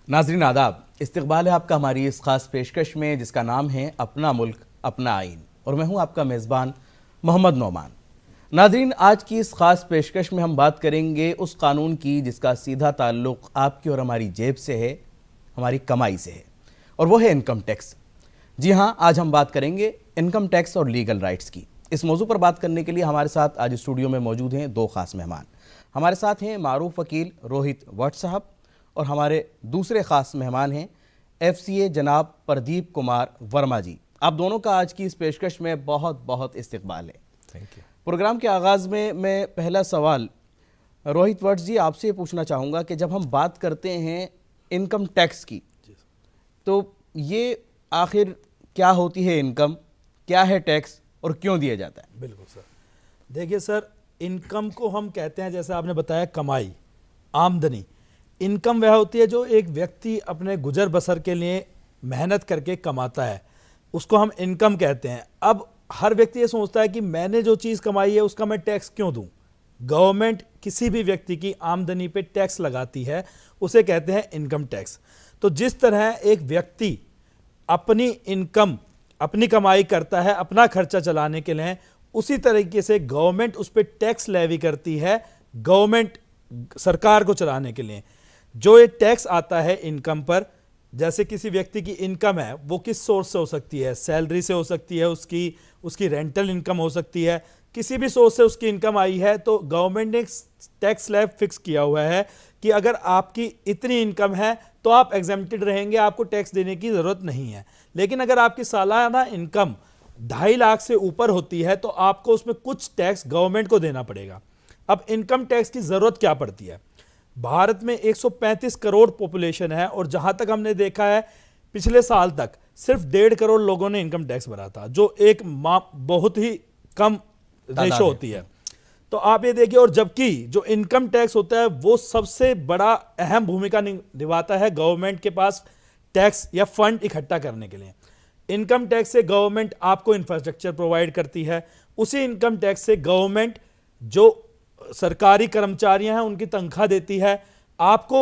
नाज़रीन आदाब, इस्तकबाल है आपका हमारी इस खास पेशकश में जिसका नाम है अपना मुल्क अपना आइन, और मैं हूं आपका मेज़बान मोहम्मद नौमान। नाज़रीन, आज की इस खास पेशकश में हम बात करेंगे उस कानून की जिसका सीधा ताल्लुक़ आपकी और हमारी जेब से है, हमारी कमाई से है, और वो है इनकम टैक्स। जी हाँ, आज हम बात करेंगे इनकम टैक्स और लीगल राइट्स की। इस मौजू पर बात करने के लिए हमारे साथ आज स्टूडियो में मौजूद हैं दो ख़ास मेहमान। हमारे साथ हैं मारूफ वकील रोहित वट साहब, और हमारे दूसरे ख़ास मेहमान हैं FCA जनाब प्रदीप कुमार वर्मा जी। आप दोनों का आज की इस पेशकश में बहुत बहुत इस्तकबाल है। Thank you. प्रोग्राम के आगाज़ में मैं पहला सवाल रोहित वट जी आपसे पूछना चाहूँगा कि जब हम बात करते हैं इनकम टैक्स की, तो ये आखिर क्या होती है इनकम, क्या है टैक्स और क्यों दिया जाता है? बिल्कुल सर, देखिए सर, इनकम को हम कहते हैं, जैसे आपने बताया, कमाई, आमदनी। इनकम वह होती है जो एक व्यक्ति अपने गुजर बसर के लिए मेहनत करके कमाता है, उसको हम इनकम कहते हैं। अब हर व्यक्ति ये सोचता है कि मैंने जो चीज़ कमाई है उसका मैं टैक्स क्यों दूं। गवर्नमेंट किसी भी व्यक्ति की आमदनी पे टैक्स लगाती है, उसे कहते हैं इनकम टैक्स। तो जिस तरह एक व्यक्ति अपनी इनकम, अपनी कमाई करता है अपना खर्चा चलाने के लिए, उसी तरीके से गवर्नमेंट उस पर टैक्स लेवी करती है, गवर्नमेंट सरकार को चलाने के लिए। जो ये टैक्स आता है इनकम पर, जैसे किसी व्यक्ति की इनकम है, वो किस सोर्स से हो सकती है? सैलरी से हो सकती है, उसकी रेंटल इनकम हो सकती है, किसी भी सोर्स से उसकी इनकम आई है। तो गवर्नमेंट ने टैक्स स्लैब फिक्स किया हुआ है कि अगर आपकी इतनी इनकम है तो आप एग्जेम्प्टेड रहेंगे, आपको टैक्स देने की ज़रूरत नहीं है। लेकिन अगर आपकी सालाना इनकम 2.5 लाख से ऊपर होती है तो आपको उसमें कुछ टैक्स गवर्नमेंट को देना पड़ेगा। अब इनकम टैक्स की ज़रूरत क्या पड़ती है? भारत में 135 करोड़ पॉपुलेशन है, और जहां तक हमने देखा है पिछले साल तक सिर्फ 1.5 करोड़ लोगों ने इनकम टैक्स भरा था, जो एक बहुत ही कम रेशो होती है। तो आप ये देखिए, और जबकि जो इनकम टैक्स होता है वो सबसे बड़ा अहम भूमिका निभाता है गवर्नमेंट के पास टैक्स या फंड इकट्ठा करने के लिए। इनकम टैक्स से गवर्नमेंट आपको इंफ्रास्ट्रक्चर प्रोवाइड करती है, उसी इनकम टैक्स से गवर्नमेंट जो सरकारी कर्मचारी हैं उनकी तनख्वाह देती है, आपको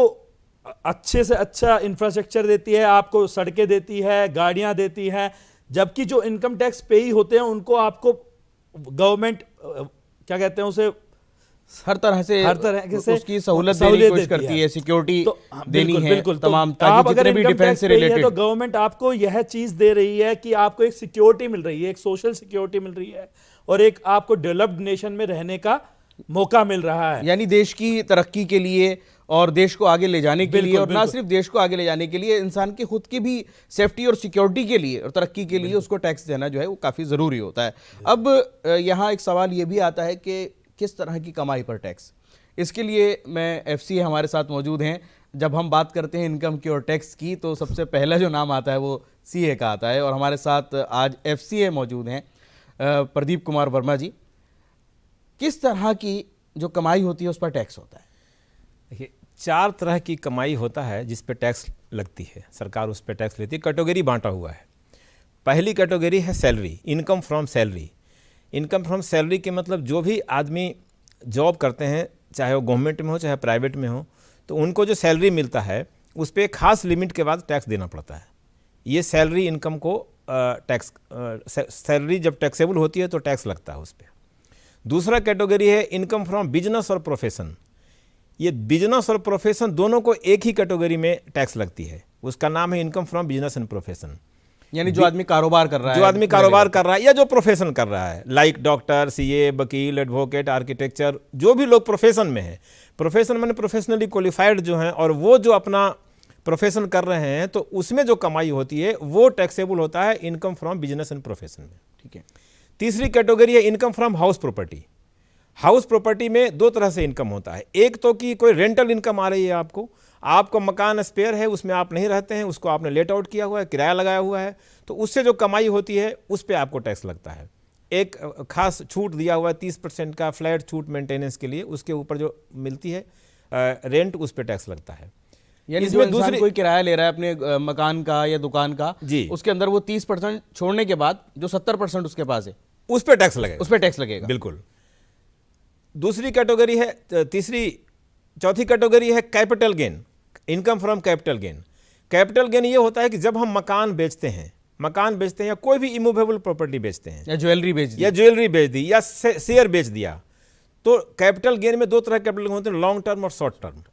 अच्छे से अच्छा इंफ्रास्ट्रक्चर देती है, आपको सड़कें देती है, गाड़ियां देती है। जबकि जो इनकम टैक्स पेई होते हैं उनको आपको गवर्नमेंट क्या कहते हैं, उसे हर तरह से उसकी सहूलत देने की कोशिश करती है, सिक्योरिटी तो देनी है, बिल्कुल तमाम, ताकि जितने भी डिफेंस से रिलेटेड, तो गवर्नमेंट आपको यह चीज दे रही है कि आपको एक सिक्योरिटी मिल रही है, एक सोशल सिक्योरिटी मिल रही है, और एक आपको डेवलप्ड नेशन में रहने का मौका मिल रहा है। यानी देश की तरक्की के लिए और देश को आगे ले जाने के लिए, और ना सिर्फ देश को आगे ले जाने के लिए, इंसान की खुद की भी सेफ्टी और सिक्योरिटी के लिए और तरक्की के लिए उसको टैक्स देना जो है वो काफ़ी ज़रूरी होता है। अब यहाँ एक सवाल ये भी आता है कि किस तरह की कमाई पर टैक्स। इसके लिए मैं FCA हमारे साथ मौजूद हैं। जब हम बात करते हैं इनकम की और टैक्स की, तो सबसे पहला जो नाम आता है वो CA का आता है, और हमारे साथ आज FCA मौजूद हैं प्रदीप कुमार वर्मा जी। किस तरह की जो कमाई होती है उस पर टैक्स होता है? देखिए, 4 तरह की कमाई होता है जिस पे टैक्स लगती है, सरकार उस पे टैक्स लेती है। कैटेगरी बांटा हुआ है। पहली कैटेगरी है salary, income from salary. Income from salary के मतलब जो भी आदमी जॉब करते हैं, चाहे वो गवर्नमेंट में हो चाहे प्राइवेट में हो, तो उनको जो सैलरी मिलता है उस पर एक खास लिमिट के बाद टैक्स देना पड़ता है। ये सैलरी इनकम को टैक्स, सैलरी जब टैक्सेबल होती है तो टैक्स लगता है उस पर। दूसरा कैटेगरी है इनकम फ्रॉम बिजनेस और प्रोफेशन। ये बिजनेस और प्रोफेशन दोनों को एक ही कैटेगरी में टैक्स लगती है, उसका नाम है income from business and profession. यानी जो आदमी कारोबार कर रहा है, जो आदमी कारोबार कर रहा है या जो प्रोफेशन कर रहा है, लाइक डॉक्टर, CA, वकील, एडवोकेट, आर्किटेक्चर, जो भी लोग प्रोफेशन में है। प्रोफेशन माने प्रोफेशनली क्वालिफाइड जो हैं, और वो जो अपना प्रोफेशन कर रहे हैं, तो उसमें जो कमाई होती है वो टैक्सेबल होता है income from business and profession में। ठीक है। तीसरी कैटेगरी है income from house property. House property में 2 तरह से इनकम होता है। एक तो कि कोई रेंटल इनकम आ रही है, आपको मकान स्पेयर है, उसमें आप नहीं रहते हैं, उसको आपने लेट आउट किया हुआ है, किराया लगाया हुआ है, तो उससे जो कमाई होती है उस पर आपको टैक्स लगता है। एक खास छूट दिया हुआ है 30% का फ्लैट छूट मेंटेनेंस के लिए, उसके ऊपर जो मिलती है रेंट, उस पर टैक्स लगता है। यानी जो इंसान कोई किराया ले रहा है अपने मकान का या दुकान का जी, उसके अंदर वो 30% छोड़ने के बाद जो 70% उसके पास है उस पर टैक्स लगेगा, उस पर टैक्स लगेगा। बिल्कुल। दूसरी कैटेगरी है, चौथी कैटेगरी है capital gain, income from capital gain. Capital gain ये होता है कि जब हम मकान बेचते हैं या कोई भी इमूवेबल प्रॉपर्टी बेचते हैं, या ज्वेलरी बेच दी, या शेयर बेच दिया, तो कैपिटल गेन में दो तरह के कैपिटल गेन होते हैं, लॉन्ग टर्म और शॉर्ट टर्म।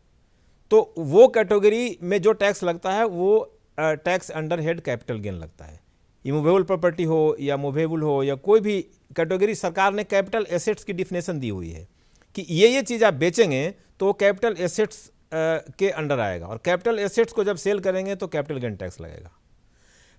तो वो कैटेगरी में जो टैक्स लगता है वो tax under head capital gain लगता है। इमूवेबल प्रॉपर्टी हो या मूवेबल हो या कोई भी कैटेगरी, सरकार ने कैपिटल एसेट्स की डिफिनेशन दी हुई है कि ये चीज़ आप बेचेंगे तो वो कैपिटल एसेट्स के अंडर आएगा, और कैपिटल एसेट्स को जब सेल करेंगे तो कैपिटल गेन टैक्स लगेगा।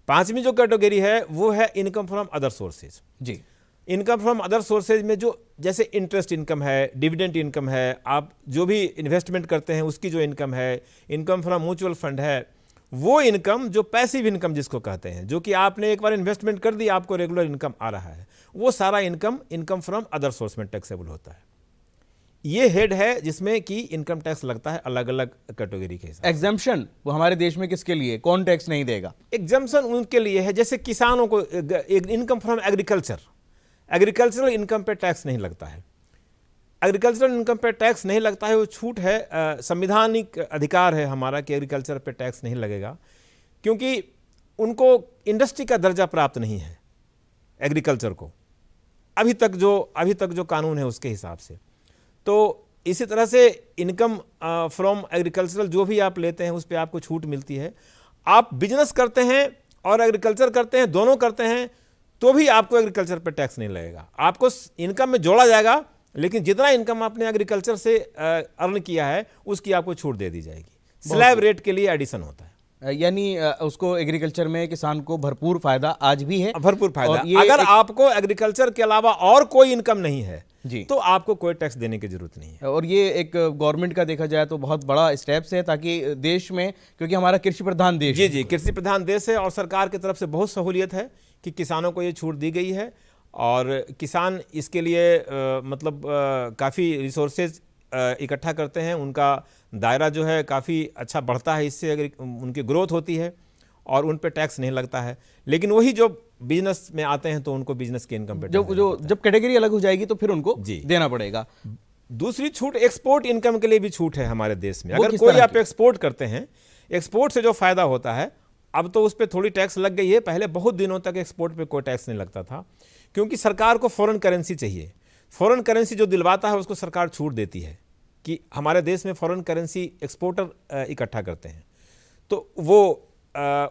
पांचवी जो कैटेगरी है वो है इनकम फ्रॉम अदर सोर्सेज। जी, इनकम फ्रॉम अदर सोर्सेज में जो जैसे इंटरेस्ट इनकम है, डिविडेंड इनकम है, आप जो भी इन्वेस्टमेंट करते हैं उसकी जो इनकम है, इनकम फ्रॉम म्यूचुअल फंड है, वो इनकम जो पैसिव इनकम जिसको कहते हैं, जो कि आपने एक बार इन्वेस्टमेंट कर दी, आपको रेगुलर इनकम आ रहा है, वो सारा इनकम फ्रॉम अदर सोर्स में टैक्सेबल होता है। ये हेड है जिसमें कि इनकम टैक्स लगता है अलग अलग कैटेगरी के हिसाब। एग्जाम्पशन वो हमारे देश में किसके लिए, कौन टैक्स नहीं देगा? एग्जाम्पशन उनके लिए है जैसे किसानों को इनकम फ्रॉम एग्रीकल्चरल इनकम पे टैक्स नहीं लगता है। एग्रीकल्चरल इनकम पे टैक्स नहीं लगता है, वो छूट है, संविधानिक अधिकार है हमारा कि एग्रीकल्चर पे टैक्स नहीं लगेगा, क्योंकि उनको इंडस्ट्री का दर्जा प्राप्त नहीं है एग्रीकल्चर को, अभी तक जो कानून है उसके हिसाब से। तो इसी तरह से इनकम फ्रॉम एग्रीकल्चरल जो भी आप लेते हैं उस पर आपको छूट मिलती है। आप बिजनेस करते हैं और एग्रीकल्चर करते हैं, दोनों करते हैं, तो भी आपको एग्रीकल्चर पर टैक्स नहीं लगेगा, आपको इनकम में जोड़ा जाएगा, लेकिन जितना इनकम आपने एग्रीकल्चर से अर्न किया है उसकी आपको छूट दे दी जाएगी। स्लैब रेट के लिए एडिशन होता है, यानी उसको एग्रीकल्चर में किसान को भरपूर फायदा आज भी है, भरपूर फायदा। अगर आपको एग्रीकल्चर के अलावा और कोई इनकम नहीं है जी, तो आपको कोई टैक्स देने की जरूरत नहीं है। और ये एक गवर्नमेंट का देखा जाए तो बहुत बड़ा स्टेप्स है, ताकि देश में, क्योंकि हमारा कृषि प्रधान देश है, जी कृषि प्रधान देश है, और सरकार की तरफ से बहुत सहूलियत है कि किसानों को ये छूट दी गई है, और किसान इसके लिए काफ़ी रिसोर्सेज इकट्ठा करते हैं, उनका दायरा जो है काफ़ी अच्छा बढ़ता है, इससे अगर उनकी ग्रोथ होती है और उन पे टैक्स नहीं लगता है। लेकिन वही जो बिजनेस में आते हैं तो उनको बिजनेस की इनकम पे जब कैटेगरी अलग हो जाएगी तो फिर उनको देना पड़ेगा। दूसरी छूट एक्सपोर्ट इनकम के लिए भी छूट है हमारे देश में। अगर कोई आप एक्सपोर्ट करते हैं, एक्सपोर्ट से जो फायदा होता है, अब तो उस पर थोड़ी टैक्स लग गई है, पहले बहुत दिनों तक एक्सपोर्ट पे कोई टैक्स नहीं लगता था, क्योंकि सरकार को फॉरेन करेंसी चाहिए। फॉरेन करेंसी जो दिलवाता है उसको सरकार छूट देती है कि हमारे देश में फॉरेन करेंसी एक्सपोर्टर इकट्ठा करते हैं, तो वो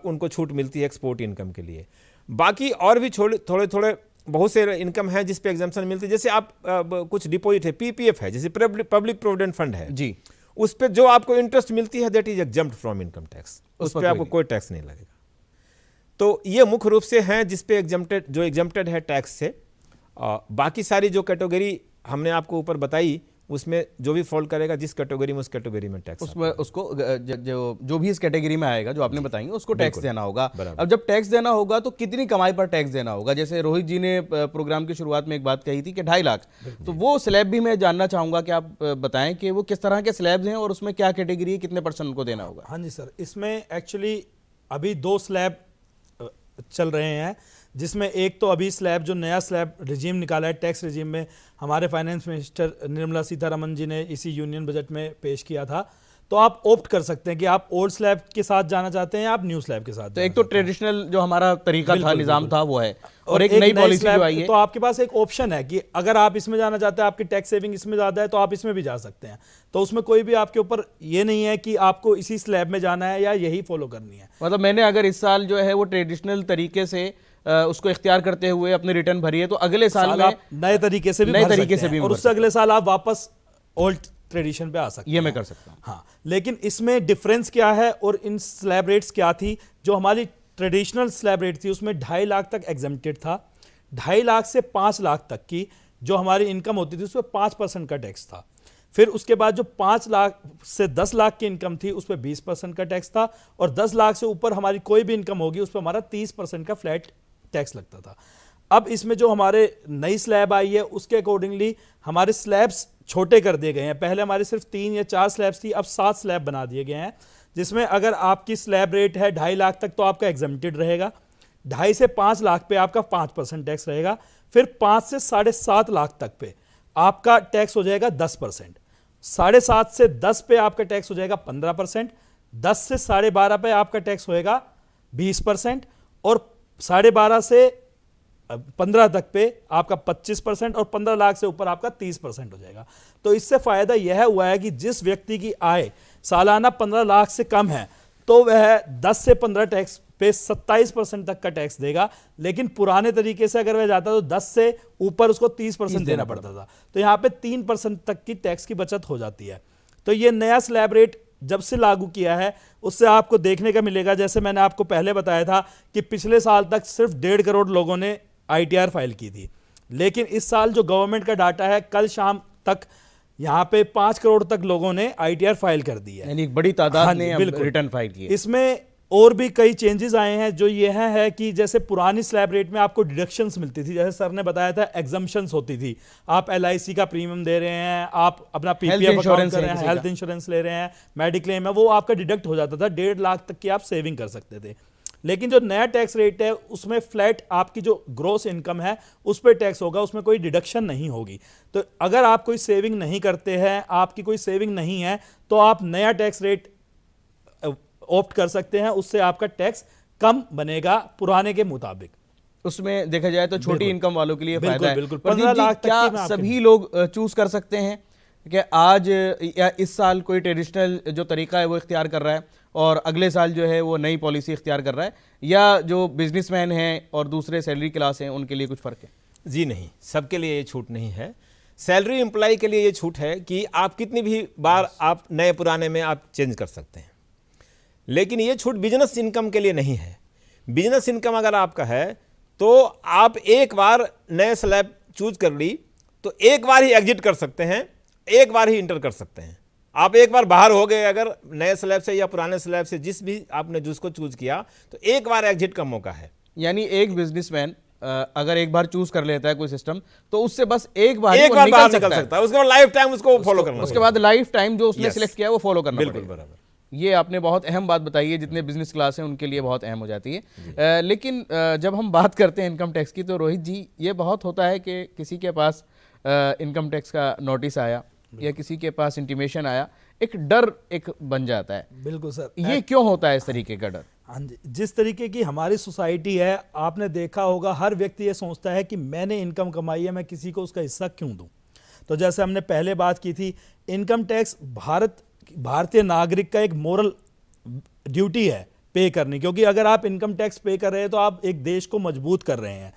उनको छूट मिलती है एक्सपोर्ट इनकम के लिए। बाकी और भी थोड़े बहुत से इनकम है जिस पे एग्जाम्पशन मिलती है, जैसे आप कुछ डिपॉजिट है, पीपीएफ है, जैसे पब्लिक प्रोविडेंट फंड है जी, उस पे जो आपको इंटरेस्ट मिलती है that is exempt from income tax, उस पे आपको कोई टैक्स नहीं लगेगा। तो ये मुख्य रूप से हैं जिस पे एग्जम्प्टेड है टैक्स से। बाकी सारी जो कैटेगरी हमने आपको ऊपर बताई उसमें जो भी फॉल करेगा जिस कैटेगरी में, उस कैटेगरी में टैक्स उसमें उसको जो भी इस कैटेगरी में आएगा जो आपने बताएंगे उसको टैक्स देना होगा। अब जब टैक्स देना होगा तो कितनी कमाई पर टैक्स देना होगा? जैसे रोहित जी ने प्रोग्राम की शुरुआत में एक बात कही थी कि 2.5 लाख, तो वो स्लैब भी मैं जानना चाहूंगा कि आप बताएं कि वो किस तरह के स्लैब्स हैं और उसमें क्या कैटेगरी है, कितने % उनको देना होगा? हाँ जी सर, इसमें एक्चुअली अभी 2 स्लैब चल रहे हैं, जिसमें एक तो अभी स्लैब जो नया स्लैब रिजीम निकाला है टैक्स रिजीम में, हमारे फाइनेंस मिनिस्टर निर्मला सीतारमन जी ने इसी यूनियन बजट में पेश किया था। तो आप ऑप्ट कर सकते हैं कि आप ओल्ड स्लैब के साथ जाना चाहते हैं या आप न्यू स्लैब के साथ। तो एक तो ट्रेडिशनल जो हमारा तरीका था, निजाम था, वो है, और एक नई पॉलिसी जो आई है, तो आपके पास एक ऑप्शन है कि अगर आप इसमें जाना चाहते हैं, आपकी टैक्स सेविंग इसमें ज़्यादा है, तो आप इसमें भी जा सकते हैं। तो उसमें कोई भी आपके ऊपर ये नहीं है कि आपको इसी स्लैब में जाना है या यही फॉलो करनी है। मतलब मैंने अगर इस साल जो है वो ट्रेडिशनल तरीके से उसको इख्तियार करते हुए अपनी रिटर्न भरी है, तो अगले साल में आप नए तरीके से भी भर सकते हैं, और उससे अगले साल आप वापस ओल्ड ट्रेडिशन पे आ सकते हैं। ये मैं कर सकता हूँ। हाँ, लेकिन इसमें डिफरेंस क्या है और इन स्लैब रेट्स क्या थी? जो हमारी ट्रेडिशनल स्लैब रेट थी उसमें 2.5 लाख तक एग्जेम्प्टेड था। 2.5 लाख से 5 लाख तक की जो हमारी इनकम होती थी उसमें 5% का टैक्स था। फिर उसके बाद जो 5 लाख से 10 लाख की इनकम थी उस पर 20% का टैक्स था, और 10 लाख से ऊपर हमारी कोई भी इनकम होगी उस पर हमारा 30% का फ्लैट टैक्स लगता था। अब इसमें जो हमारे नई स्लैब आई है उसके अकॉर्डिंगली हमारे स्लैब्स छोटे कर दिए गए हैं। पहले हमारे सिर्फ 3 या 4 स्लैब्स थी, अब 7 स्लैब बना दिए गए हैं, जिसमें अगर आपकी स्लैब रेट है 2.5 लाख तक तो आपका एग्जेम्प्टेड रहेगा, 2.5 से 5 लाख पे आपका 5% टैक्स रहेगा, फिर 5 से 7.5 लाख तक पे आपका टैक्स हो जाएगा 10%, 7.5 से 10 पे आपका टैक्स हो जाएगा 15%, 10 से 12.5 पे आपका टैक्स होएगा 20% और 12.5 से 15 तक पे आपका 25% और 15 लाख से ऊपर आपका 30% हो जाएगा। तो इससे फायदा यह हुआ है कि जिस व्यक्ति की आय सालाना 15 लाख से कम है तो वह 10 से 15 टैक्स पे 27% तक का टैक्स देगा, लेकिन पुराने तरीके से अगर वह जाता तो 10 से ऊपर उसको 30% देना पड़ता था। तो यहाँ पे 3% तक की टैक्स की बचत हो जाती है। तो ये नया स्लैब रेट जब से लागू किया है उससे आपको देखने का मिलेगा, जैसे मैंने आपको पहले बताया था कि पिछले साल तक सिर्फ 1.5 करोड़ लोगों ने ITR फाइल की थी, लेकिन इस साल जो गवर्नमेंट का डाटा है कल शाम तक यहाँ पे 5 करोड़ तक लोगों ने ITR फाइल कर दी है, यानी एक बड़ी तादाद हाँ, ने बिल्कुल रिटर्न फाइल किए। इसमें और भी कई चेंजेस आए हैं जो यह है कि जैसे पुरानी स्लैब रेट में आपको डिडक्शंस मिलती थी, जैसे सर ने बताया था एग्जम्पशंस होती थी, आप LIC का प्रीमियम दे रहे हैं, आप अपना PPF अकाउंट कर रहे हैं, हेल्थ इंश्योरेंस ले रहे हैं, मेडिक्लेम है, वो आपका डिडक्ट हो जाता था, 1.5 लाख तक की आप सेविंग कर सकते थे। लेकिन जो नया टैक्स रेट है उसमें फ्लैट आपकी जो ग्रॉस इनकम है उस पर टैक्स होगा, उसमें कोई डिडक्शन नहीं होगी। तो अगर आप कोई सेविंग नहीं करते हैं, आपकी कोई सेविंग नहीं है, तो आप नया टैक्स रेट ऑप्ट कर सकते हैं, उससे आपका टैक्स कम बनेगा पुराने के मुताबिक। उसमें देखा जाए तो छोटी इनकम वालों के लिए बिल्कुल, फायदा है। बिल्कुल। प्रदीप 15 जी, लाख तक की मैं क्या आपके सभी लोग चूज कर सकते हैं कि आज या इस साल कोई ट्रेडिशनल जो तरीका है वो इख्तियार कर रहा है और अगले साल जो है वो नई पॉलिसी इख्तियार कर रहा है, या जो बिजनेसमैन हैं और दूसरे सैलरी क्लास हैं उनके लिए कुछ फ़र्क है? जी नहीं, सबके लिए ये छूट नहीं है। सैलरी एम्प्लॉय के लिए ये छूट है कि आप कितनी भी बार आप नए पुराने में आप चेंज कर सकते हैं, लेकिन ये छूट बिजनेस इनकम के लिए नहीं है। बिजनेस इनकम अगर आपका है तो आप एक बार नए स्लैब चूज कर ली तो एक बार ही एग्जिट कर सकते हैं, एक बार ही इंटर कर सकते हैं। आप एक बार बाहर हो गए अगर नए स्लैब से या पुराने स्लैब से, जिस भी आपने जिसको चूज किया, तो एक बार एग्जिट का मौका है। यानी एक बिजनेसमैन अगर एक बार चूज कर लेता है कोई सिस्टम तो उससे बस एक बार बाहर निकल सकता है, उसके बाद लाइफ टाइम उसको फॉलो करना, उसके बाद लाइफ टाइम जो उसने सिलेक्ट किया है वो फॉलो करना बिल्कुल पड़ेगा। बराबर। ये आपने बहुत अहम बात बताई है, जितने बिजनेस क्लास हैं उनके लिए बहुत अहम हो जाती है। लेकिन जब हम बात करते हैं इनकम टैक्स की तो रोहित जी, ये बहुत होता है कि किसी के पास इनकम टैक्स का नोटिस आया या किसी के पास इंटीमेशन आया, एक डर एक बन जाता है। बिल्कुल सर, ये क्यों होता है इस तरीके का डर? हाँ जी, जिस तरीके की हमारी सोसाइटी है, आपने देखा होगा हर व्यक्ति ये सोचता है कि मैंने इनकम कमाई है, मैं किसी को उसका हिस्सा क्यों दूं। तो जैसे हमने पहले बात की थी, इनकम टैक्स भारतीय नागरिक का एक मोरल ड्यूटी है पे करनी, क्योंकि अगर आप इनकम टैक्स पे कर रहे हैं तो आप एक देश को मजबूत कर रहे हैं।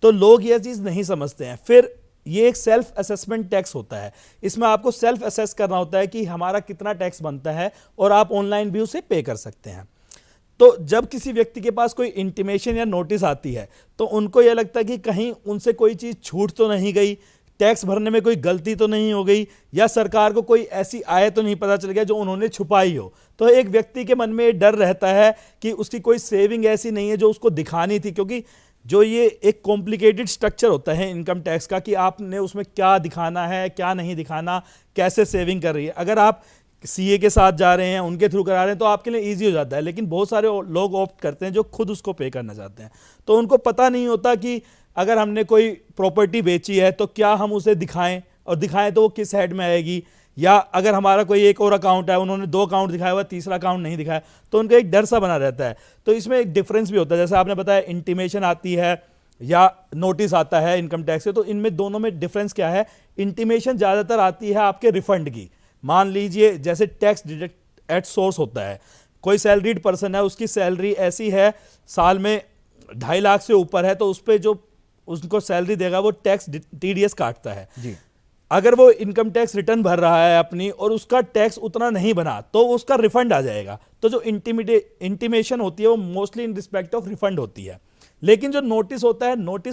तो लोग ये चीज़ नहीं समझते हैं। फिर ये एक सेल्फ असेसमेंट टैक्स होता है, इसमें आपको सेल्फ असेस करना होता है कि हमारा कितना टैक्स बनता है, और आप ऑनलाइन भी उसे पे कर सकते हैं। तो जब किसी व्यक्ति के पास कोई इंटीमेशन या नोटिस आती है तो उनको यह लगता है कि कहीं उनसे कोई चीज़ छूट तो नहीं गई, टैक्स भरने में कोई गलती तो नहीं हो गई, या सरकार को कोई ऐसी आय तो नहीं पता चल गया जो उन्होंने छुपाई हो। तो एक व्यक्ति के मन में ये डर रहता है कि उसकी कोई सेविंग ऐसी नहीं है जो उसको दिखानी थी, क्योंकि जो ये एक कॉम्प्लिकेटेड स्ट्रक्चर होता है इनकम टैक्स का कि आपने उसमें क्या दिखाना है, क्या नहीं दिखाना, कैसे सेविंग कर रही है। अगर आप CA के साथ जा रहे हैं, उनके थ्रू करा रहे हैं तो आपके लिए ईजी हो जाता है, लेकिन बहुत सारे लोग ऑप्ट करते हैं जो खुद उसको पे करना चाहते हैं। तो उनको पता नहीं होता कि अगर हमने कोई प्रॉपर्टी बेची है तो क्या हम उसे दिखाएं, और दिखाएं तो वो किस हेड में आएगी, या अगर हमारा कोई एक और अकाउंट है, उन्होंने 2 अकाउंट दिखाया हुआ, तीसरा अकाउंट नहीं दिखाया, तो उनका एक डर सा बना रहता है। तो इसमें एक डिफरेंस भी होता है, जैसे आपने बताया इंटीमेशन आती है या नोटिस आता है इनकम टैक्स से, तो इनमें दोनों में डिफरेंस क्या है? इंटीमेशन ज़्यादातर आती है आपके रिफंड की। मान लीजिए जैसे टैक्स डिडक्ट एट सोर्स होता है, कोई सैलरीड पर्सन है, उसकी सैलरी ऐसी है साल में 2.5 लाख से ऊपर है, तो उस पर जो उसको सैलरी देगा वो टैक्स TDS काटता है जी। अगर वो इनकम टैक्स रिटर्न भर रहा है अपनी और उसका टैक्स उतना नहीं बना तो उसका रिफंड आ जाएगा। तो जो इंटीमेशन होती है वो mostly in respect of refund होती है। लेकिन जो नोटिस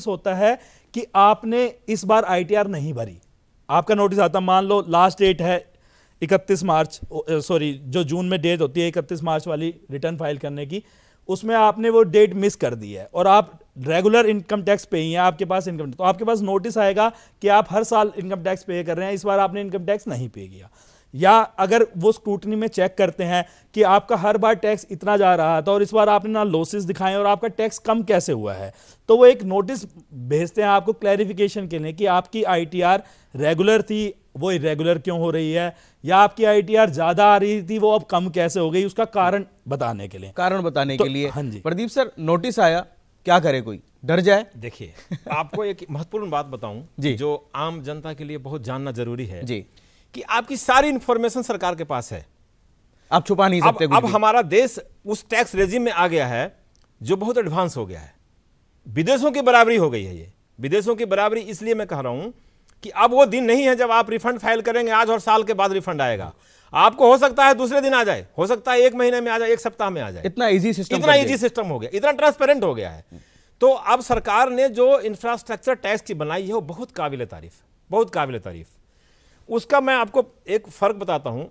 होता है कि आपने इस बार ITR नहीं भरी, आपका नोटिस आता, मान लो लास्ट डेट है 31 मार्च, जो जून में डेट होती है 31 मार्च वाली रिटर्न फाइल करने की, उसमें आपने वो डेट मिस कर दी है और आप रेगुलर इनकम टैक्स पे ही हैं, आपके पास इनकम, तो आपके पास नोटिस आएगा कि आप हर साल इनकम टैक्स पे कर रहे हैं, इस बार आपने इनकम टैक्स नहीं पे किया। या अगर वो स्क्रूटनी में चेक करते हैं कि आपका हर बार टैक्स इतना जा रहा था और इस बार आपने ना लॉसेस दिखाए और आपका टैक्स कम कैसे हुआ है, तो वो एक नोटिस भेजते हैं आपको क्लैरिफिकेशन के लिए कि आपकी ITR रेगुलर थी, वो इरेगुलर क्यों हो रही है, या आपकी आईटीआर ज्यादा आ रही थी वो अब कम कैसे हो गई, उसका कारण बताने के लिए। कारण बताने तो- के लिए। हाँ जी। प्रदीप सर, नोटिस आया, क्या करे, कोई डर जाए? देखिए, आपको एक महत्वपूर्ण बात बताऊं जी। जो आम जनता के लिए बहुत जानना जरूरी है जी। कि आपकी सारी इंफॉर्मेशन सरकार के पास है। आप छुपा नहीं सकते कुछ अब भी। हमारा देश उस टैक्स रेजिम में आ गया है जो बहुत एडवांस हो गया है, विदेशों की बराबरी हो गई है। ये विदेशों की बराबरी इसलिए मैं कह रहा हूं कि अब वो दिन नहीं है जब आप रिफंड फाइल करेंगे आज और साल के बाद रिफंड आएगा। आपको हो सकता है दूसरे दिन आ जाए, हो सकता है 1 महीने में आ जाए, 1 सप्ताह में आ जाए। इतना इजी सिस्टम, इतना इजी सिस्टम हो गया, इतना ट्रांसपेरेंट हो गया है। तो अब सरकार ने जो इंफ्रास्ट्रक्चर टैक्स की बनाई है वो बहुत काबिल तारीफ, बहुत काबिल तारीफ। उसका मैं आपको एक फर्क बताता हूं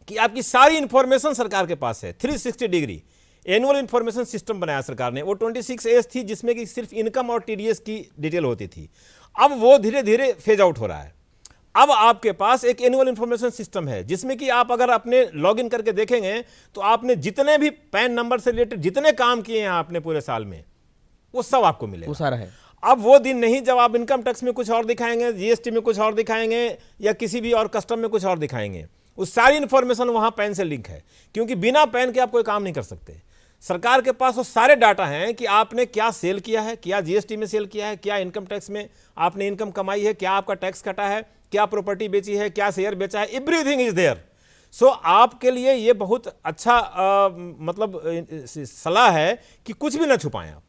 कि आपकी सारी इंफॉर्मेशन सरकार के पास है। 360 डिग्री एनुअल इंफॉर्मेशन सिस्टम बनाया सरकार ने। वो 26A थी जिसमें कि सिर्फ इनकम और टीडीएस की डिटेल होती थी। अब वो धीरे धीरे फेज आउट हो रहा है। अब आपके पास एक एनुअल इंफॉर्मेशन सिस्टम है जिसमें कि आप अगर अपने लॉगिन करके देखेंगे तो आपने जितने भी पैन नंबर से रिलेटेड जितने काम किए हैं आपने पूरे साल में, वो सब आपको मिलेगा। वो सारा है। अब वो दिन नहीं जब आप इनकम टैक्स में कुछ और दिखाएंगे, जीएसटी में कुछ और दिखाएंगे, या किसी भी और कस्टम में कुछ और दिखाएंगे। उस सारी इंफॉर्मेशन वहां पैन से लिंक है, क्योंकि बिना पैन के आप कोई काम नहीं कर सकते। सरकार के पास वो सारे डाटा हैं कि आपने क्या सेल किया है, क्या जीएसटी में सेल किया है, क्या इनकम टैक्स में आपने इनकम कमाई है, क्या आपका टैक्स कटा है, क्या प्रॉपर्टी बेची है, क्या शेयर बेचा है, एवरीथिंग इज देयर। सो आपके लिए ये बहुत अच्छा मतलब सलाह है कि कुछ भी ना छुपाएं, आप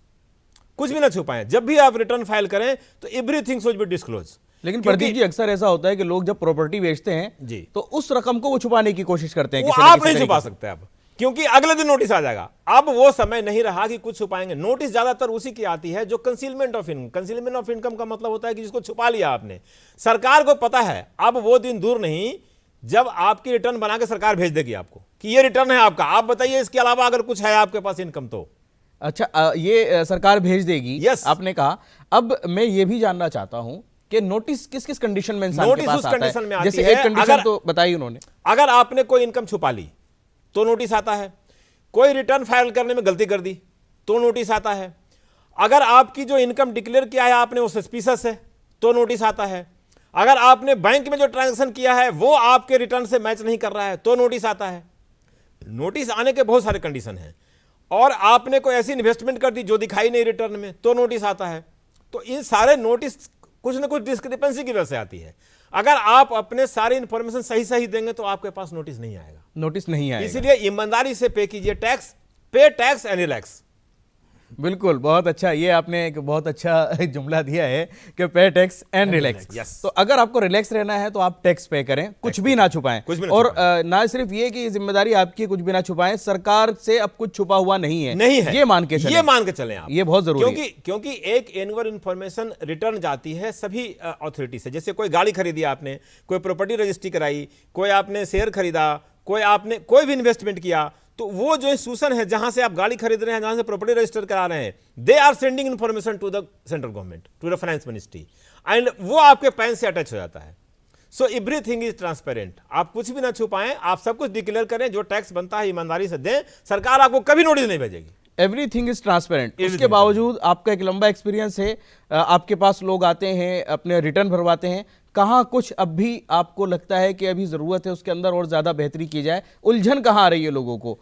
कुछ भी ना छुपाएं। जब भी आप रिटर्न फाइल करें तो एवरीथिंग शुड बी डिस्क्लोज। लेकिन प्रदीप जी, अक्सर ऐसा होता है कि लोग जब प्रॉपर्टी बेचते हैं जी, तो उस रकम को वो छुपाने की कोशिश करते हैं। वो आप नहीं छुपा सकते अब, क्योंकि अगले दिन नोटिस आ जाएगा। अब वो समय नहीं रहा कि कुछ छुपाएंगे। नोटिस ज्यादातर उसी की आती है जो concealment of income. Concealment of income का मतलब होता है कि जिसको छुपा लिया आपने। सरकार को पता है अब वो दिन दूर नहीं जब आपकी रिटर्न बना के सरकार भेज देगी आपको कि ये रिटर्न है आपका, आप बताइए इसके अलावा अगर कुछ है आपके पास इनकम तो। अच्छा, ये सरकार भेज देगी। Yes. आपने कहा। अब मैं ये भी जानना चाहता हूं कि नोटिस किस किस कंडीशन में इंसान के पास उस आता कंडीशन में है? आती जैसे है, एक कंडीशन अगर- तो बताई उन्होंने। अगर आपने कोई इनकम छुपा ली तो नोटिस आता है। कोई रिटर्न फाइल करने में गलती कर दी तो नोटिस आता है। अगर आपकी जो इनकम डिक्लेयर किया है आपने वो सस्पिशियस है तो नोटिस आता है। अगर आपने बैंक में जो ट्रांजैक्शन किया है वो आपके रिटर्न से मैच नहीं कर रहा है तो नोटिस आता है। नोटिस आने के बहुत सारे कंडीशन हैं। और आपने कोई ऐसी इन्वेस्टमेंट कर दी जो दिखाई नहीं रिटर्न में तो नोटिस आता है। तो इन सारे नोटिस कुछ ना कुछ डिस्क्रिपेंसी की वजह से आती है। अगर आप अपने सारे इंफॉर्मेशन सही सही देंगे तो आपके पास नोटिस नहीं आएगा। नोटिस नहीं आएगा। इसलिए ईमानदारी से पे कीजिए टैक्स, पे टैक्स एंड रिलैक्स। बिल्कुल, बहुत अच्छा। ये आपने एक बहुत अच्छा जुमला दिया है कि पे टैक्स एंड रिलैक्स। yes. तो अगर आपको रिलैक्स रहना है तो आप टैक्स पे करें, कुछ भी ना छुपाएं। कुछ भी ना और ना सिर्फ ये कि जिम्मेदारी आपकी, कुछ भी ना छुपाएं, सरकार से अब कुछ छुपा हुआ नहीं है। नहीं है, ये मान के चलें। ये मान के चलें आप। ये बहुत जरूरी है। क्योंकि एक एनुअल इंफॉर्मेशन रिटर्न जाती है सभी अथॉरिटी से। जैसे कोई गाड़ी खरीदी आपने, कोई प्रॉपर्टी रजिस्ट्री कराई, कोई आपने शेयर खरीदा, कोई आपने कोई भी इन्वेस्टमेंट किया, तो वो जो इंस्टीट्यूशन है जहां से आप गाड़ी खरीद रहे हैं, जहां से प्रॉपर्टी रजिस्टर करा रहे हैं, they are sending information to the central government, to the finance ministry, and वो आपके पैन से अटैच हो जाता है। So everything is transparent. आप कुछ भी ना छुपाएं, आप सब कुछ डिक्लेयर करें, जो टैक्स बनता है ईमानदारी से दें। सरकार आपको कभी नोटिस नहीं भेजेगी। Everything is transparent. उसके Everything बावजूद आपका एक लंबा एक्सपीरियंस है, आपके पास लोग आते हैं, अपने रिटर्न भरवाते हैं, कहाँ कुछ अब भी आपको लगता है कि अभी जरूरत है उसके अंदर और ज्यादा बेहतरी की जाए? उलझन कहाँ आ रही है लोगों को?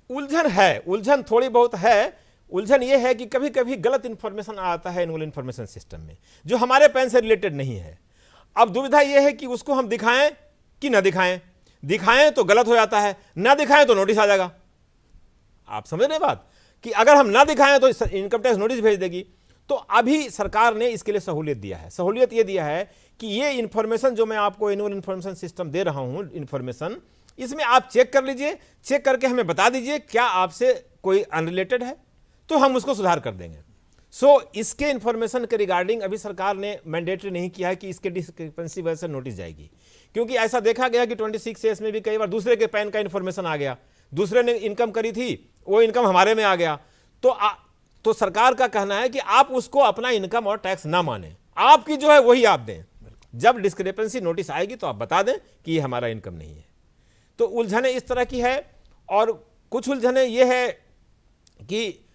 उलझन है, उलझन थोड़ी बहुत है। उलझन ये है कि कभी कभी गलत इंफॉर्मेशन आता है एनुअल इंफॉर्मेशन सिस्टम में जो हमारे पैन से रिलेटेड नहीं है। अब दुविधा यह है कि उसको हम दिखाएं कि ना दिखाएं। दिखाएं तो गलत हो जाता है, ना दिखाएं तो नोटिस आ जाएगा। आप समझ रहे बात कि अगर हम ना दिखाएं तो इनकम टैक्स नोटिस भेज देगी। तो अभी सरकार ने इसके लिए सहूलियत दिया है। सहूलियत ये दिया है कि ये इंफॉर्मेशन जो मैं आपको एनुअल इंफॉर्मेशन सिस्टम दे रहा हूं इंफॉर्मेशन, इसमें आप चेक कर लीजिए, चेक करके हमें बता दीजिए क्या आपसे कोई अनरिलेटेड है तो हम उसको सुधार कर देंगे। सो इसके इंफॉर्मेशन के रिगार्डिंग अभी सरकार ने मैंडेटरी नहीं किया है कि इसके डिस्क्रिपेंसी वजह से नोटिस जाएगी, क्योंकि ऐसा देखा गया कि 26A में भी कई बार दूसरे के पैन का इंफॉर्मेशन आ गया, दूसरे ने इनकम करी थी वो इनकम हमारे में आ गया। तो सरकार का कहना है कि आप उसको अपना इनकम और टैक्स ना माने, आपकी जो है वही आप दें। जब डिस्क्रिपेंसी नोटिस आएगी तो आप बता दें कि ये हमारा इनकम नहीं है। तो उलझने इस तरह की है। और कुछ उलझने ये है कि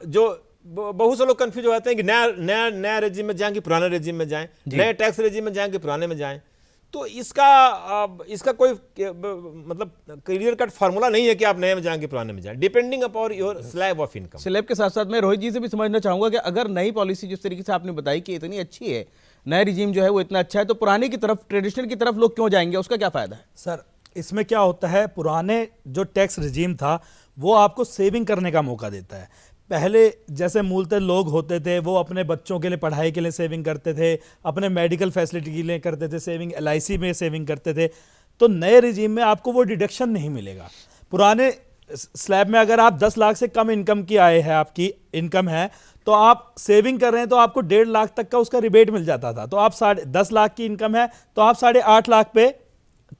जो बहुत से लोग कंफ्यूज हो जाते हैं कि नया रेजिम में जाएं कि पुराने रेजिम में जाएं, नए टैक्स रेजिम में जाएं कि पुराने में जाएं। तो इसका कोई मतलब क्लियर कट फार्मूला नहीं है कि आप नए में जाएंगे पुराने में जाएं, depending upon your slab of income. Slab के साथ साथ मैं रोहित जी से भी समझना चाहूंगा कि अगर नई पॉलिसी जिस तरीके से आपने बताई कि इतनी अच्छी है, नया रिजीम जो है वो इतना अच्छा है, तो पुराने की तरफ, ट्रेडिशनल की तरफ लोग क्यों जाएंगे, उसका क्या फायदा है? सर इसमें क्या होता है, पुराने जो टैक्स रिजीम था वो आपको सेविंग करने का मौका देता है। पहले जैसे मूलतः लोग होते थे वो अपने बच्चों के लिए पढ़ाई के लिए सेविंग करते थे, अपने मेडिकल फैसिलिटी के लिए करते थे सेविंग, LIC में सेविंग करते थे। तो नए रिजीम में आपको वो डिडक्शन नहीं मिलेगा। पुराने स्लैब में अगर आप 10 लाख से कम इनकम की आय है, आपकी इनकम है, तो आप सेविंग कर रहे हैं तो आपको 1.5 लाख तक का उसका रिबेट मिल जाता था। तो आप 10 लाख की इनकम है तो आप 8.5 लाख पे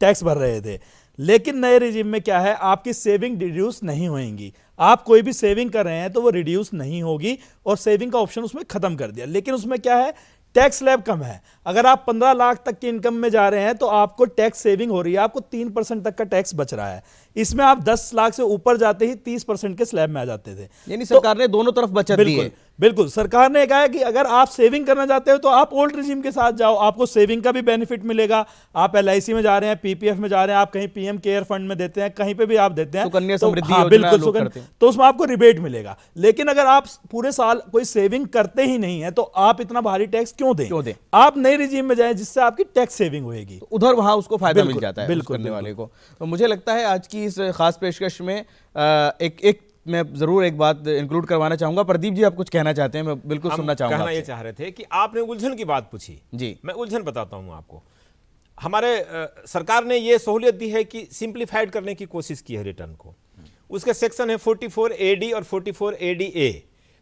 टैक्स भर रहे थे। लेकिन नए रिजीम में क्या है, आपकी सेविंग रिड्यूस नहीं होएंगी। आप कोई भी सेविंग कर रहे हैं तो वो रिड्यूस नहीं होगी और सेविंग का ऑप्शन उसमें खत्म कर दिया। लेकिन उसमें क्या है, टैक्स स्लैब कम है। अगर आप 15 लाख तक की इनकम में जा रहे हैं तो आपको टैक्स सेविंग हो रही है, आपको 3% तक का टैक्स बच रहा है। इसमें आप 10 लाख से ऊपर जाते ही 30% के स्लैब में आ जाते थे। यानी सरकार ने दोनों तरफ बचत दी है। बिल्कुल, सरकार ने कहा है कि अगर आप सेविंग करना चाहते हो तो आप ओल्ड रिजीम के साथ जाओ, आपको सेविंग का भी बेनिफिट मिलेगा। आप LIC में जा रहे हैं, PPF में जा रहे हैं, आप कहीं PM केयर फंड में देते हैं, कहीं पे भी आप देते हैं, सुकन्या तो समृद्धि हाँ, योजना बिल्कुल लोग करते हैं। तो उसमें आपको रिबेट मिलेगा। लेकिन अगर आप पूरे साल कोई सेविंग करते ही नहीं है तो आप इतना भारी टैक्स क्यों दें? आप नए रिजीम में जाएं जिससे आपकी टैक्स सेविंग होगी, तो उधर वहां उसको फायदा मिल जाता है बिल्कुल करने वाले को। तो मुझे लगता है आज की इस खास पेशकश में एक मैं जरूर एक बात इंक्लूड करवाना चाहूंगा। प्रदीप जी आप कुछ कहना चाहते हैं, मैं बिल्कुल सुनना चाहूंगा। कहना ये चाह रहे थे कि आपने उलझन की बात पूछी जी, मैं उलझन बताता हूं आपको। हमारे सरकार ने ये सहूलियत दी है कि सिंप्लीफाइड करने की कोशिश की है रिटर्न को। उसके सेक्शन है 44AD और 44ADA।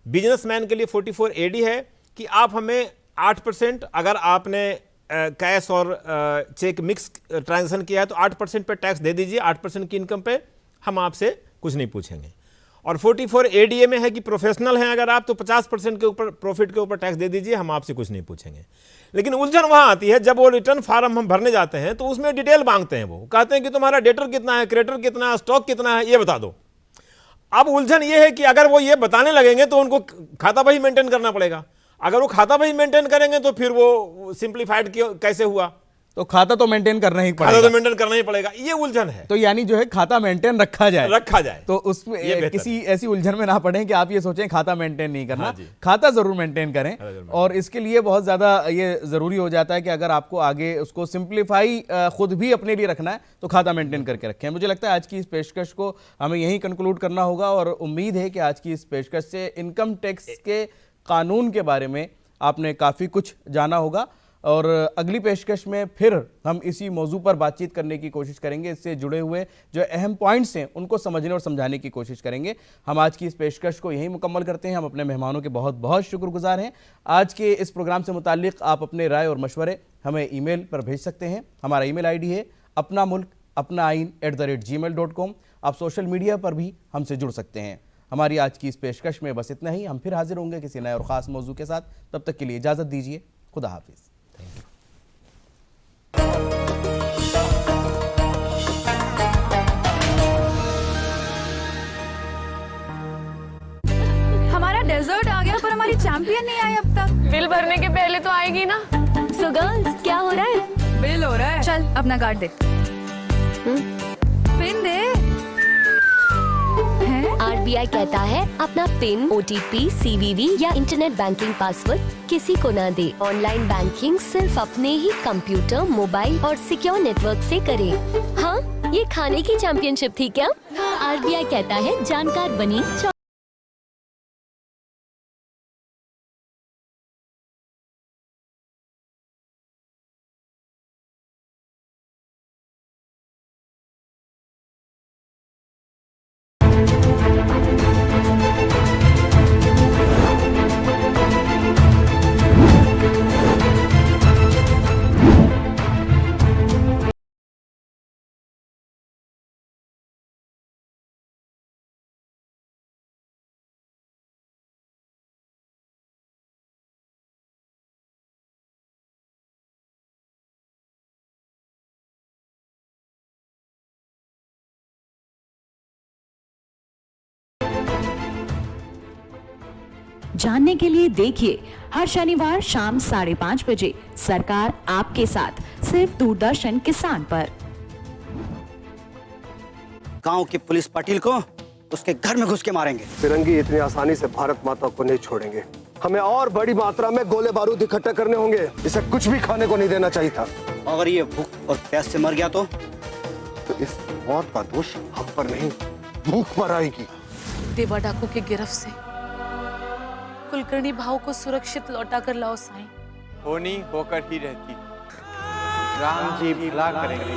बिजनेसमैन के लिए 44AD है कि आप हमें 8%, अगर आपने कैश और चेक मिक्स ट्रांजेक्शन किया है तो 8% पे टैक्स दे दीजिए, 8% की इनकम पे हम आपसे कुछ नहीं पूछेंगे। और 44ADA में है कि प्रोफेशनल हैं अगर आप तो 50% के ऊपर प्रॉफिट के ऊपर टैक्स दे दीजिए, हम आपसे कुछ नहीं पूछेंगे। लेकिन उलझन वहां आती है जब वो रिटर्न फार्म हम भरने जाते हैं तो उसमें डिटेल मांगते हैं। वो कहते हैं कि तुम्हारा डेटर कितना है, क्रेडिटर कितना है, स्टॉक कितना है, ये बता दो। अब उलझन ये है कि अगर वो ये बताने लगेंगे तो उनको खाता बही मेंटेन करना पड़ेगा। अगर वो खाता बही मेंटेन करेंगे तो फिर वो सिंप्लीफाइड कैसे हुआ? तो खाता तो मेंटेन करना ही पड़ेगा। खाता तो मेंटेन करना ही पड़ेगा, ये उलझन है। तो यानी जो है खाता मेंटेन रखा जाए तो उसमें किसी ऐसी उलझन में ना पड़े कि आप ये सोचें खाता मेंटेन नहीं करना। हाँ, खाता जरूर मेंटेन करें। और इसके लिए बहुत ज्यादा ये जरूरी हो जाता है कि अगर आपको आगे उसको सिंप्लीफाई खुद भी अपने लिए रखना है तो खाता मेंटेन करके रखें। मुझे लगता है आज की इस पेशकश को हमें यही कंक्लूड करना होगा और उम्मीद है कि आज की इस पेशकश से इनकम टैक्स के कानून के बारे में आपने काफी कुछ जाना होगा। और अगली पेशकश में फिर हम इसी मौजू पर बातचीत करने की कोशिश करेंगे। इससे जुड़े हुए जो अहम पॉइंट्स हैं उनको समझने और समझाने की कोशिश करेंगे। हम आज की इस पेशकश को यहीं मुकम्मल करते हैं। हम अपने मेहमानों के बहुत बहुत शुक्रगुजार हैं। आज के इस प्रोग्राम से मुताल्लिक आप अपने राय और मशवरे हमें ईमेल पर भेज सकते हैं। हमारा ईमेल ID है apnaMulk@gmail.com। आप सोशल मीडिया पर भी हमसे जुड़ सकते हैं। हमारी आज की इस पेशकश में बस इतना ही। हम फिर हाजिर होंगे किसी नए और ख़ास मौजू के साथ। तब तक के लिए इजाज़त दीजिए। खुदा हाफिज़। हमारा डेजर्ट आ गया पर हमारी चैंपियन नहीं आई अब तक। बिल भरने के पहले तो आएगी ना। सो गर्ल्स क्या हो रहा है? बिल हो रहा है। चल अपना कार्ड दे। पिन दे। RBI कहता है अपना पिन, OTP, CVV या इंटरनेट बैंकिंग पासवर्ड किसी को ना दे। ऑनलाइन बैंकिंग सिर्फ अपने ही कंप्यूटर, मोबाइल और सिक्योर नेटवर्क से करें। हाँ, ये खाने की चैंपियनशिप थी क्या? RBI कहता है जानकार बनी जानने के लिए देखिए हर शनिवार शाम 5:30 बजे सरकार आपके साथ, सिर्फ दूरदर्शन किसान पर। गांव की पुलिस पाटिल को उसके घर में घुस के मारेंगे। फिरंगी इतनी आसानी से भारत माता को नहीं छोड़ेंगे। हमें और बड़ी मात्रा में गोले बारूद इकट्ठा करने होंगे। इसे कुछ भी खाने को नहीं देना चाहिए था। अगर ये भूख और प्यास से मर गया तो इस मौत का दोष हम पर नहीं, भूख पर आएगी। देवा डाकू के गिरफ्त से कुलकर्णी भाव को सुरक्षित लौटा कर लाओ साईं। होनी होकर ही रहती, राम जी भला करेंगे।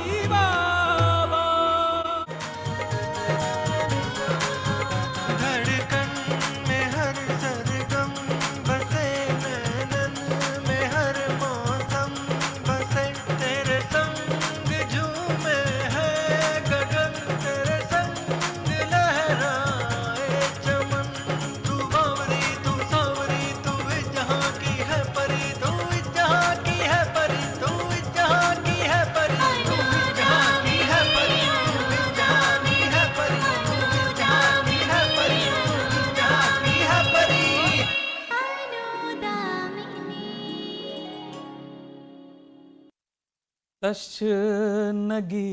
तशनगी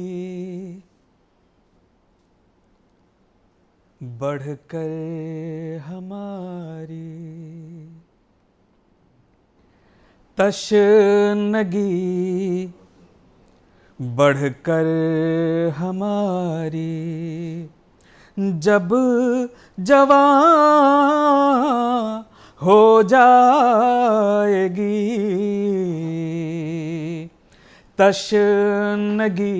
बढ़कर हमारी, तशनगी बढ़कर हमारी, जब जवां हो जाएगी। तशनगी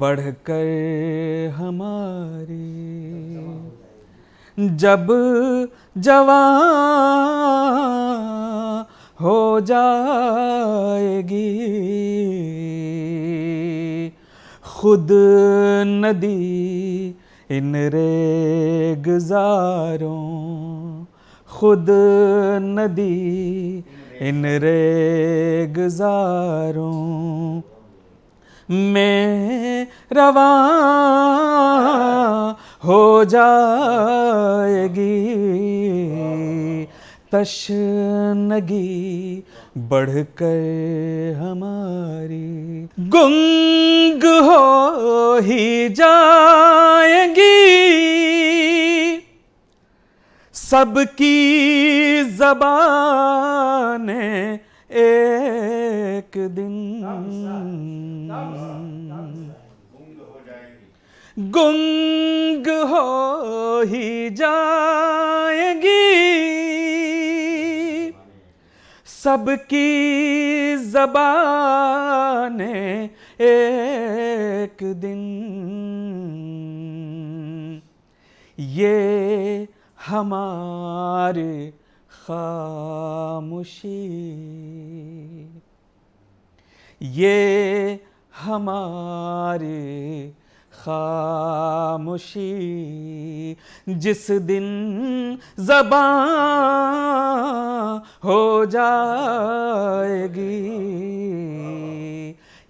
बढ़कर हमारी, जब जवां हो जाएगी। खुद नदी इन रेगज़ारों, खुद नदी इन रेगज़ारों में रवां हो जाएगी। तशनगी बढ़कर हमारी, गुंग हो ही जाएंगी सबकी ज़बानें एक दिन, गुंग हो ही जाएंगी सबकी ज़बानें एक दिन। ये हमारी खामोशी, ये हमारी खामोशी, जिस दिन ज़बां हो जाएगी।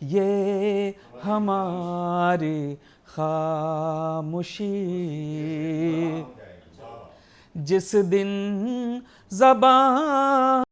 ये हमारी खामोशी, जिस दिन ज़बां